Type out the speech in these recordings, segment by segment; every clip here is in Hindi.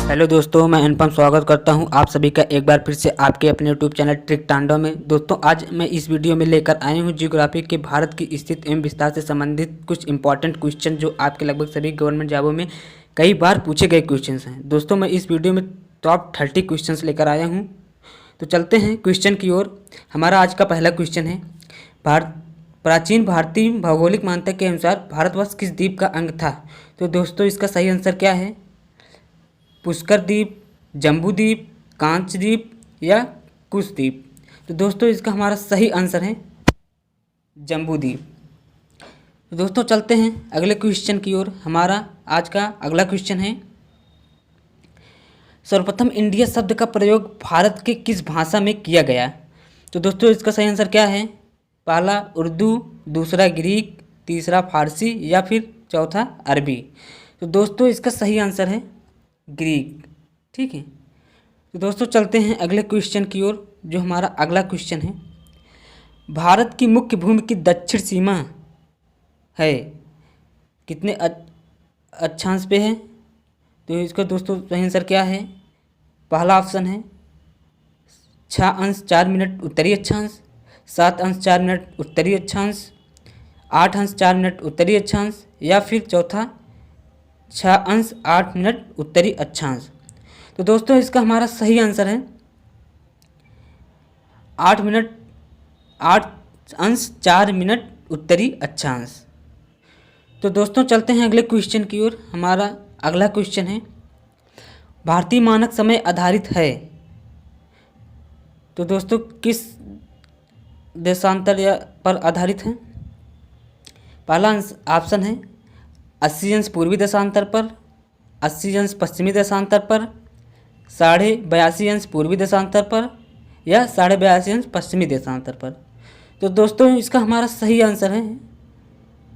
हेलो दोस्तों, मैं अनुपम स्वागत करता हूं आप सभी का एक बार फिर से आपके अपने यूट्यूब चैनल ट्रिक तांडव में। दोस्तों, आज मैं इस वीडियो में लेकर आई हूं ज्योग्राफी के भारत की स्थिति एवं विस्तार से संबंधित कुछ इंपॉर्टेंट क्वेश्चन जो आपके लगभग सभी गवर्नमेंट जॉबों में कई बार पूछे गए क्वेश्चन हैं। दोस्तों, मैं इस वीडियो में टॉप 30 क्वेश्चन लेकर आया हूँ। तो चलते हैं क्वेश्चन की ओर। हमारा आज का पहला क्वेश्चन है, प्राचीन भारतीय भौगोलिक मान्यता के अनुसार भारतवर्ष किस द्वीप का अंग था? तो दोस्तों, इसका सही आंसर क्या है? पुष्कर द्वीप, जम्बू द्वीप, कांच द्वीप या कुश द्वीप? तो दोस्तों, इसका हमारा सही आंसर है जम्बू द्वीप। तो दोस्तों, चलते हैं अगले क्वेश्चन की ओर। हमारा आज का अगला क्वेश्चन है, सर्वप्रथम इंडिया शब्द का प्रयोग भारत के किस भाषा में किया गया? तो दोस्तों, इसका सही आंसर क्या है? पहला उर्दू, दूसरा ग्रीक, तीसरा फारसी या फिर चौथा अरबी? तो दोस्तों, इसका सही आंसर है ग्रीक। ठीक है। तो दोस्तों, चलते हैं अगले क्वेश्चन की ओर। जो हमारा अगला क्वेश्चन है, भारत की मुख्य भूमि की दक्षिण सीमा है कितने अक्षांश पे है? तो इसका दोस्तों सही आंसर क्या है? पहला ऑप्शन है 6 अंश 4 मिनट उत्तरी अक्षांश, 7 अंश 4 मिनट उत्तरी अक्षांश, 8 अंश 4 मिनट उत्तरी अक्षांश या फिर चौथा 6 अंश 8 मिनट उत्तरी अक्षांश? तो दोस्तों, इसका हमारा सही आंसर है 8 अंश 4 मिनट उत्तरी अक्षांश। तो दोस्तों, चलते हैं अगले क्वेश्चन की ओर। हमारा अगला क्वेश्चन है, भारतीय मानक समय आधारित है तो दोस्तों किस देशांतर या पर आधारित है? पहला ऑप्शन है 80 अंश पूर्वी देशांतर पर, 80 अंश पश्चिमी देशांतर पर, 82.5 अंश पूर्वी देशांतर पर या 82.5 अंश पश्चिमी देशांतर पर? तो दोस्तों, इसका हमारा सही आंसर है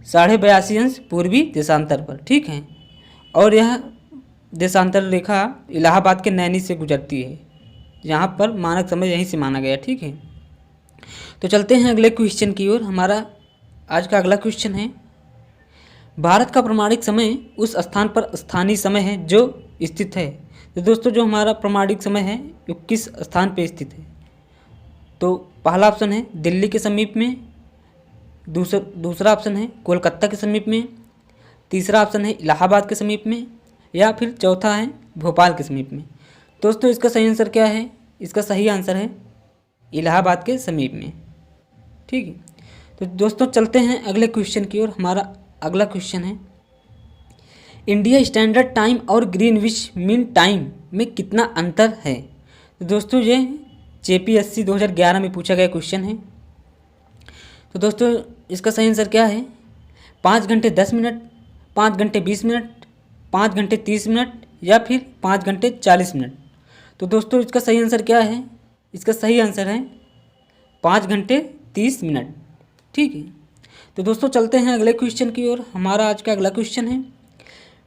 82.5 अंश पूर्वी देशांतर पर। ठीक है। और यह देशांतर रेखा इलाहाबाद के नैनी से गुजरती है। यहाँ पर मानक समय यहीं से माना गया। ठीक है। तो चलते हैं अगले क्वेश्चन की ओर। हमारा आज का अगला क्वेश्चन है, भारत का प्रमाणिक समय उस स्थान पर स्थानीय समय है जो स्थित है। तो दोस्तों, जो हमारा प्रमाणिक समय है वो किस स्थान पर स्थित है? तो पहला ऑप्शन है दिल्ली के समीप में, दूसरा ऑप्शन है कोलकाता के समीप में, तीसरा ऑप्शन है इलाहाबाद के समीप में या फिर चौथा है भोपाल के समीप में? दोस्तों, इसका सही आंसर क्या है? इसका सही आंसर है इलाहाबाद के समीप में। ठीक है। तो दोस्तों, चलते हैं अगले क्वेश्चन की ओर। हमारा अगला क्वेश्चन है, इंडिया स्टैंडर्ड टाइम और ग्रीनविच मीन टाइम में कितना अंतर है? तो दोस्तों, ये JPSC 2011 में पूछा गया क्वेश्चन है। तो दोस्तों, इसका सही आंसर क्या है? 5 घंटे 10 मिनट, 5 घंटे 20 मिनट, 5 घंटे 30 मिनट या फिर 5 घंटे 40 मिनट? तो दोस्तों, इसका सही आंसर क्या है? इसका सही आंसर है 5 घंटे 30 मिनट। ठीक है। तो दोस्तों, चलते हैं अगले क्वेश्चन की ओर। हमारा आज का अगला क्वेश्चन है,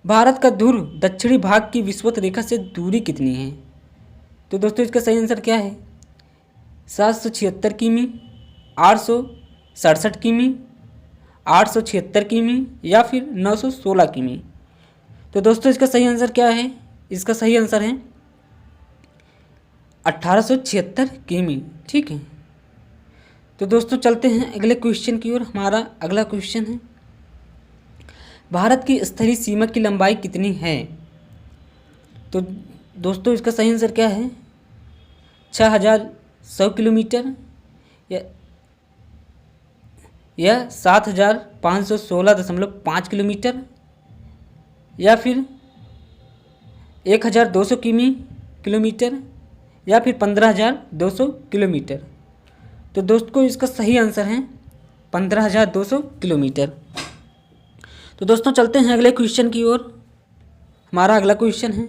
भारत का ध्रुव दक्षिणी भाग की विषुवत रेखा से दूरी कितनी है? तो दोस्तों, इसका सही आंसर क्या है? 776 किमी, 867 किमी, 876 किमी या फिर 916 किमी? तो दोस्तों, इसका सही आंसर क्या है? इसका सही आंसर है 1876 किमी। ठीक है। तो दोस्तों, चलते हैं अगले क्वेश्चन की ओर। हमारा अगला क्वेश्चन है, भारत की स्तरीय सीमा की लंबाई कितनी है? तो दोस्तों, इसका सही आंसर क्या है? 6100 किलोमीटर या 7516.5 किलोमीटर या फिर 1200 किलोमीटर या फिर 15200 किलोमीटर? तो दोस्तों, इसका सही आंसर है 15200 किलोमीटर। तो दोस्तों, चलते हैं अगले क्वेश्चन की ओर। हमारा अगला क्वेश्चन है,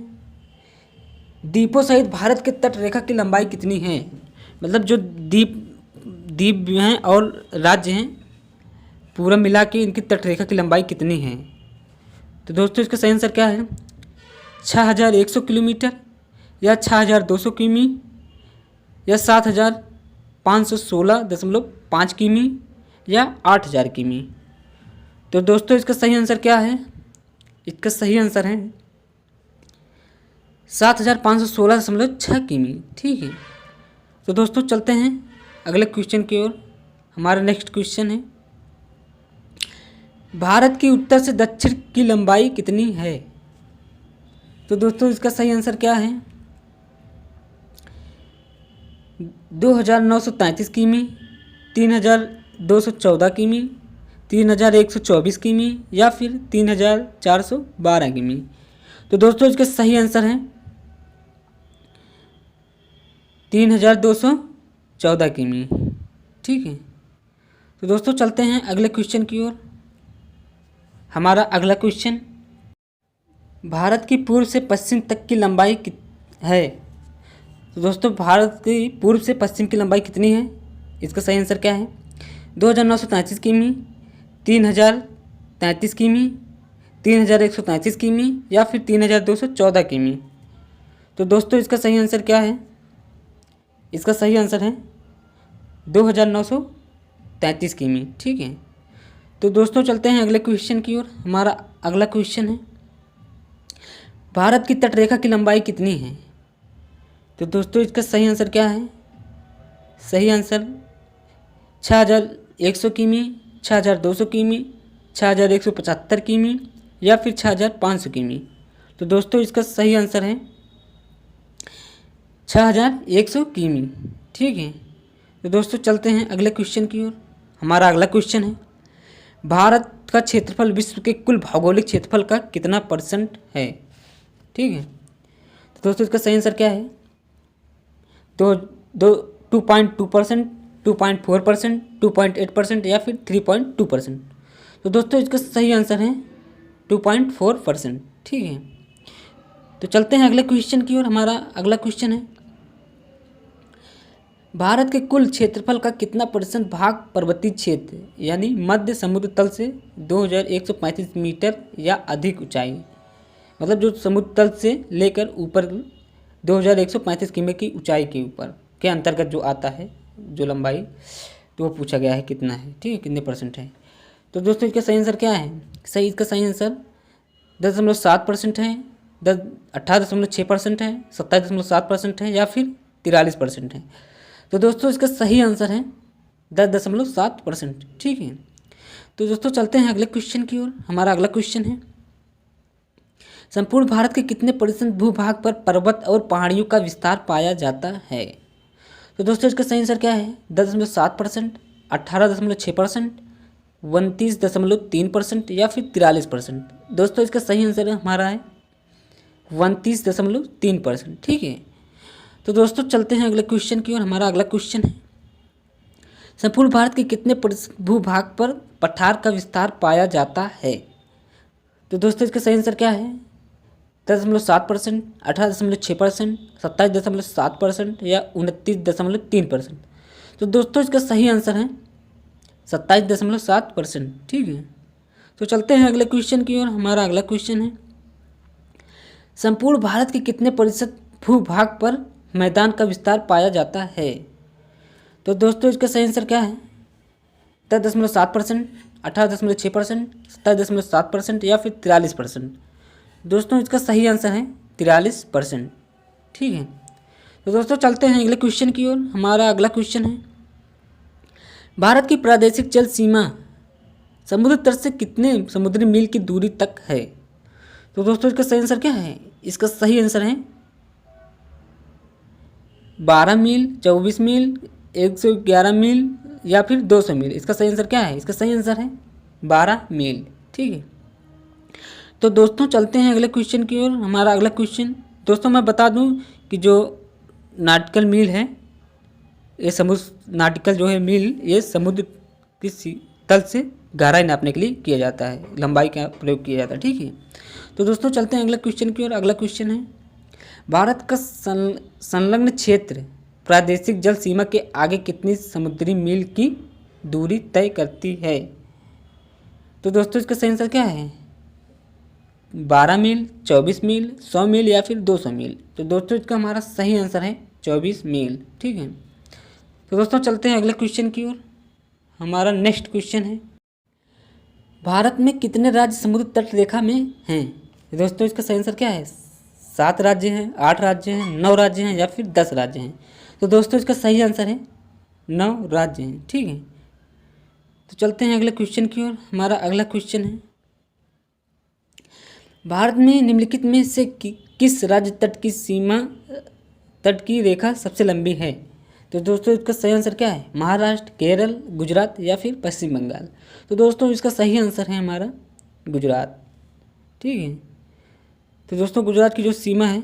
द्वीपों सहित भारत के तट रेखा की लंबाई कितनी है? मतलब जो द्वीप हैं और राज्य हैं पूरा मिला के इनकी तट रेखा की लंबाई कितनी है? तो दोस्तों, इसका सही आंसर क्या है? 6100 किलोमीटर या 6200 किमी या 7516.5 किमी या 8000 किमी? तो दोस्तों, इसका सही आंसर क्या है? इसका सही आंसर है 7,516.6 किमी। ठीक है, तो दोस्तों चलते हैं अगले क्वेश्चन की ओर। हमारा नेक्स्ट क्वेश्चन है, भारत की उत्तर से दक्षिण की लंबाई कितनी है? तो दोस्तों इसका सही आंसर क्या है? 2,933 किमी, 3,214 किमी, 3,124 किमी या फिर 3,412 किमी। तो दोस्तों इसके सही आंसर हैं 3,214 किमी। ठीक है, तो दोस्तों चलते हैं अगले क्वेश्चन की ओर। हमारा अगला क्वेश्चन, भारत की पूर्व से पश्चिम तक की लंबाई है? तो दोस्तों भारत की पूर्व से पश्चिम की लंबाई कितनी है? इसका सही आंसर क्या है? 2,933 किमी, 3,033 किमी, 3,133 किमी या फिर 3,214 किमी। तो दोस्तों इसका सही आंसर क्या है? इसका सही आंसर है 2,933 किमी। ठीक है, तो दोस्तों चलते हैं अगले क्वेश्चन की ओर। हमारा अगला क्वेश्चन है, भारत की तटरेखा की लंबाई कितनी है? तो दोस्तों इसका सही आंसर क्या है? सही आंसर 6,100 किमी, 6,200 किमी, 6,175 किमी या फिर 6,500 किमी। तो दोस्तों इसका सही आंसर है 6,100 किमी। ठीक है, तो दोस्तों चलते हैं अगले क्वेश्चन की ओर। हमारा अगला क्वेश्चन है, भारत का क्षेत्रफल विश्व के कुल भौगोलिक क्षेत्रफल का कितना % है? ठीक है, तो दोस्तों इसका सही आंसर क्या है? तो 2.2%, 2.4%, 2.8% या फिर 3.2%। तो दोस्तों इसका सही आंसर है 2.4%। ठीक है, तो चलते हैं अगले क्वेश्चन की ओर। हमारा अगला क्वेश्चन है, भारत के कुल क्षेत्रफल का कितना % भाग पर्वतीय क्षेत्र यानी मध्य समुद्र तल से 2,135 मीटर या अधिक ऊंचाई, मतलब जो समुद्र तल से लेकर ऊपर 2,135 किमी की ऊंचाई के ऊपर के अंतर्गत जो आता है जो लंबाई, तो वो पूछा गया है कितना है। ठीक है, कितने % है? तो दोस्तों इसका सही आंसर क्या है? इसका सही आंसर 10.7% है, 18.6% है, 27.7% है या फिर 43% है। तो दोस्तों इसका सही आंसर है 10.7%। ठीक है, तो दोस्तों चलते हैं अगले क्वेश्चन की ओर। हमारा अगला क्वेश्चन है, संपूर्ण भारत के कितने % भूभाग पर पर्वत और पहाड़ियों का विस्तार पाया जाता है? तो दोस्तों इसका सही आंसर क्या है? 10.7%, 18.6%, 29.3% या फिर 43%। दोस्तों इसका सही आंसर हमारा है 29.3%। ठीक है, तो दोस्तों चलते हैं अगले क्वेश्चन की ओर। हमारा अगला क्वेश्चन है, संपूर्ण भारत के कितने % भूभाग पर पठार का विस्तार पाया जाता है? तो दोस्तों इसका सही आंसर क्या है? 10.7%, 18.6%, 27.7% या 29.3%। तो दोस्तों इसका सही आंसर है 27.7%। ठीक है, तो चलते हैं अगले क्वेश्चन की ओर। हमारा अगला क्वेश्चन है, संपूर्ण भारत के कितने % भूभाग पर मैदान का विस्तार पाया जाता है? तो दोस्तों इसका सही आंसर क्या है? 10.7%, 18.6%, 27.7% या फिर 43%। दोस्तों इसका सही आंसर है 43%। ठीक है, तो दोस्तों चलते हैं अगले क्वेश्चन की ओर। हमारा अगला क्वेश्चन है, भारत की प्रादेशिक जल सीमा समुद्र तट से कितने समुद्री मील की दूरी तक है? तो दोस्तों इसका सही आंसर क्या है? इसका सही आंसर है 12 मील, 24 मील, 111 मील या फिर 200 मील। इसका सही आंसर क्या है? इसका सही आंसर है 12 मील। ठीक है, तो दोस्तों चलते हैं अगले क्वेश्चन की ओर। हमारा अगला क्वेश्चन, दोस्तों मैं बता दूं कि जो नाटिकल मील है, ये समुद्र नाटिकल जो है मील, ये समुद्र की तल से गहराई नापने के लिए किया जाता है, लंबाई का प्रयोग किया जाता है। ठीक है, तो दोस्तों चलते हैं अगले क्वेश्चन की ओर। अगला क्वेश्चन है, भारत का संलग्न क्षेत्र प्रादेशिक जल सीमा के आगे कितनी समुद्री मील की दूरी तय करती है? तो दोस्तों इसका सही आंसर क्या है? 12 मील, 24 मील, 100 मील या फिर 200 मील। तो दोस्तों इसका हमारा सही आंसर है 24 मील। ठीक है, तो दोस्तों चलते हैं अगले क्वेश्चन की ओर। हमारा नेक्स्ट क्वेश्चन है, भारत में कितने राज्य समुद्र तट रेखा में हैं? दोस्तों इसका सही आंसर क्या है? 7 राज्य हैं, 8 राज्य हैं, 9 राज्य हैं या फिर 10 राज्य हैं? तो दोस्तों इसका सही आंसर है 9 राज्य हैं। ठीक है, तो चलते हैं अगले क्वेश्चन की ओर। हमारा अगला क्वेश्चन है, भारत में निम्नलिखित में से किस राज्य तट की रेखा सबसे लंबी है? तो दोस्तों इसका सही आंसर क्या है? महाराष्ट्र, केरल, गुजरात या फिर पश्चिम बंगाल? तो दोस्तों इसका सही आंसर है हमारा गुजरात। ठीक है, तो दोस्तों गुजरात की जो सीमा है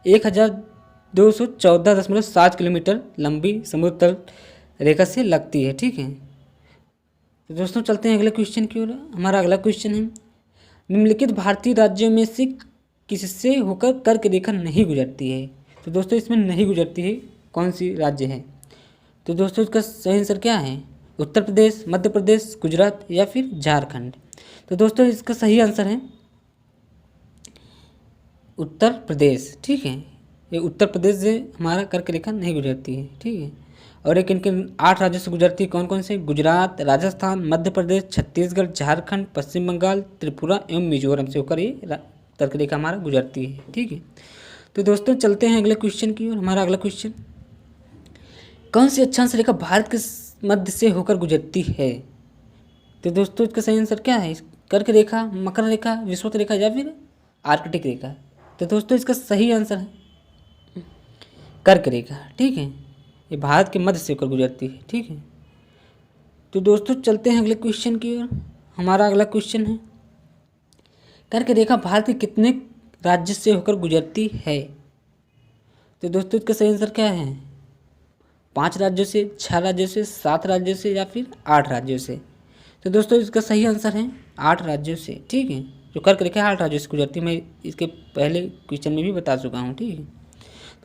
1214.7 किलोमीटर लंबी समुद्र तट रेखा से लगती है। ठीक है, तो दोस्तों चलते हैं अगले क्वेश्चन की ओर। हमारा अगला क्वेश्चन है, निम्नलिखित भारतीय राज्यों में से किससे होकर कर्क रेखा नहीं गुजरती है? तो दोस्तों इसमें नहीं गुजरती है कौन सी राज्य है? तो दोस्तों इसका सही आंसर क्या है? उत्तर प्रदेश, मध्य प्रदेश, गुजरात या फिर झारखंड? तो दोस्तों इसका सही आंसर है उत्तर प्रदेश। ठीक है, ये उत्तर प्रदेश से हमारा कर्क रेखा नहीं गुजरती है। ठीक है, और एक इनके 8 राज्यों से गुजरती है। कौन कौन से? गुजरात, राजस्थान, मध्य प्रदेश, छत्तीसगढ़, झारखंड, पश्चिम बंगाल, त्रिपुरा एवं मिजोरम से होकर ये कर्क रेखा हमारा गुजरती है। ठीक है, तो दोस्तों चलते हैं अगले क्वेश्चन की ओर। हमारा अगला क्वेश्चन, कौन सी अक्षांश रेखा भारत के मध्य से होकर गुजरती है? तो दोस्तों इसका सही आंसर क्या है? कर्क रेखा, मकर रेखा, विषुवत रेखा या फिर आर्कटिक रेखा? तो दोस्तों इसका सही आंसर है कर्क रेखा। ठीक है, ये भारत के मध्य से होकर गुजरती है। ठीक है, तो दोस्तों चलते हैं अगले क्वेश्चन की ओर। हमारा अगला क्वेश्चन है, कर्क रेखा भारत के कितने राज्य से होकर गुजरती है? तो दोस्तों इसका सही आंसर क्या है? 5 राज्यों से, 6 राज्यों से, 7 राज्यों से या फिर 8 राज्यों से? तो दोस्तों इसका सही आंसर है 8 राज्यों से। ठीक है, जो कर्क रेखा 8 राज्यों से गुजरती है, मैं इसके पहले क्वेश्चन में भी बता चुका हूँ। ठीक है,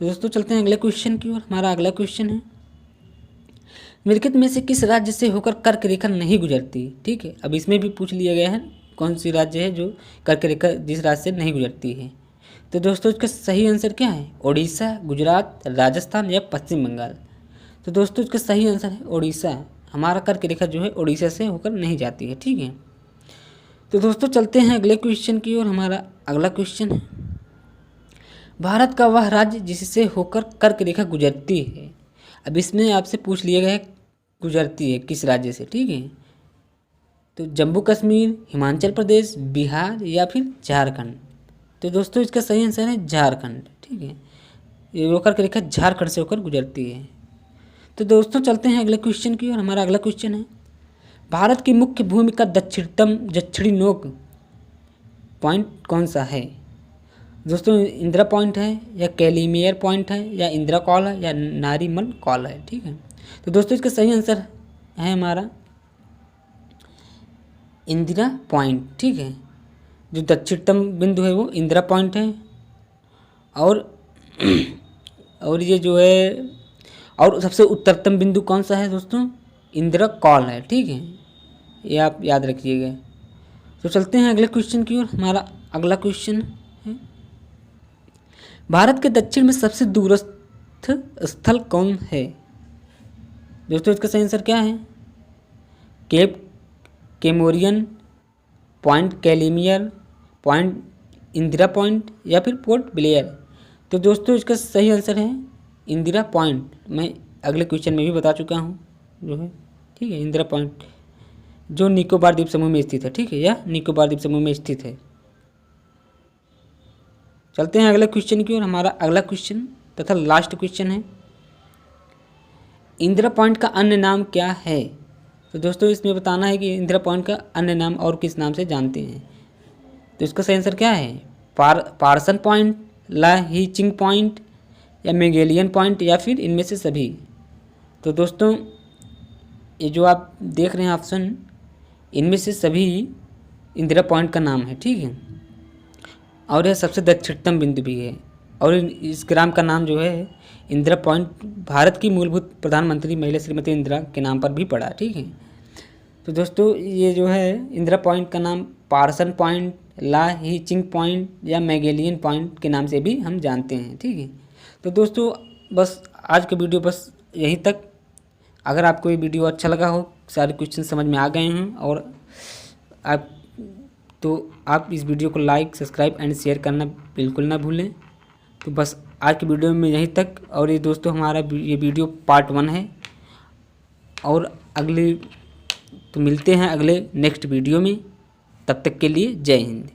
तो दोस्तों चलते हैं अगले क्वेश्चन की ओर। हमारा अगला क्वेश्चन है, निम्नलिखित में से किस राज्य से होकर कर्क रेखा नहीं गुजरती? ठीक है, अब इसमें भी पूछ लिया गया है कौन सी राज्य है जो कर्क रेखा जिस राज्य से नहीं गुजरती है। तो दोस्तों इसका सही आंसर क्या है? उड़ीसा, गुजरात, राजस्थान या पश्चिम बंगाल? तो दोस्तों इसका सही आंसर है उड़ीसा। हमारा कर्क रेखा जो है उड़ीसा से होकर नहीं जाती है। ठीक है, तो दोस्तों चलते हैं अगले क्वेश्चन की ओर। हमारा अगला क्वेश्चन है, भारत का वह राज्य जिससे होकर कर्क रेखा गुजरती है? अब इसमें आपसे पूछ लिया गया है गुजरती है किस राज्य से। ठीक है, तो जम्मू कश्मीर, हिमाचल प्रदेश, बिहार या फिर झारखंड? तो दोस्तों इसका सही आंसर है झारखंड। ठीक है, ये होकर कर्क रेखा झारखंड से होकर गुजरती है। तो दोस्तों चलते हैं अगले क्वेश्चन की ओर। हमारा अगला क्वेश्चन है, भारत की मुख्य भूमि का दक्षिणी नोक पॉइंट कौन सा है? दोस्तों इंदिरा पॉइंट है या कैलीमेयर पॉइंट है या इंदिरा कॉल है या नारीमन कॉल है? ठीक है, तो दोस्तों इसका सही आंसर है हमारा इंदिरा पॉइंट। ठीक है, जो दक्षिणतम बिंदु है वो इंदिरा पॉइंट है, और ये जो है, और सबसे उत्तरतम बिंदु कौन सा है दोस्तों? इंदिरा कॉल है। ठीक है, ये आप याद रखिएगा। तो चलते हैं अगले क्वेश्चन की ओर। हमारा अगला क्वेश्चन है, भारत के दक्षिण में सबसे दूरस्थ स्थल कौन है? दोस्तों इसका सही आंसर क्या है? Cape Comorin, point Calimere, point Indira point या फिर पोर्ट ब्लेयर? तो दोस्तों इसका सही आंसर है इंदिरा पॉइंट। मैं अगले क्वेश्चन में भी बता चुका हूँ जो है। ठीक है, इंदिरा पॉइंट जो निकोबार द्वीप समूह में स्थित है। ठीक है, यह निकोबार द्वीप समूह में स्थित है। चलते हैं अगले क्वेश्चन की ओर। हमारा अगला क्वेश्चन तथा लास्ट क्वेश्चन है, इंदिरा पॉइंट का अन्य नाम क्या है? तो दोस्तों इसमें बताना है कि इंदिरा पॉइंट का अन्य नाम और किस नाम से जानते हैं। तो इसका सही आंसर क्या है? पार्सन पॉइंट, ला हीचिंग पॉइंट या मेगेलियन पॉइंट या फिर इनमें से सभी? तो दोस्तों ये जो आप देख रहे हैं ऑप्शन, इनमें से सभी इंदिरा पॉइंट का नाम है। ठीक है, और यह सबसे दक्षिणतम बिंदु भी है, और इस ग्राम का नाम जो है इंदिरा पॉइंट भारत की मूलभूत प्रधानमंत्री महिला श्रीमती इंदिरा के नाम पर भी पड़ा। ठीक है, तो दोस्तों ये जो है इंदिरा पॉइंट का नाम पार्सन पॉइंट, ला हीचिंग पॉइंट या मैगेलियन पॉइंट के नाम से भी हम जानते हैं। ठीक है, तो दोस्तों बस आज का वीडियो बस यहीं तक। अगर आपको ये वीडियो अच्छा लगा हो, सारे क्वेश्चन समझ में आ गए हैं और आप इस वीडियो को लाइक, सब्सक्राइब एंड शेयर करना बिल्कुल ना भूलें। तो बस आज की वीडियो में यहीं तक। और ये दोस्तों हमारा ये वीडियो पार्ट 1 है, और अगले तो मिलते हैं अगले नेक्स्ट वीडियो में। तब तक के लिए जय हिंद।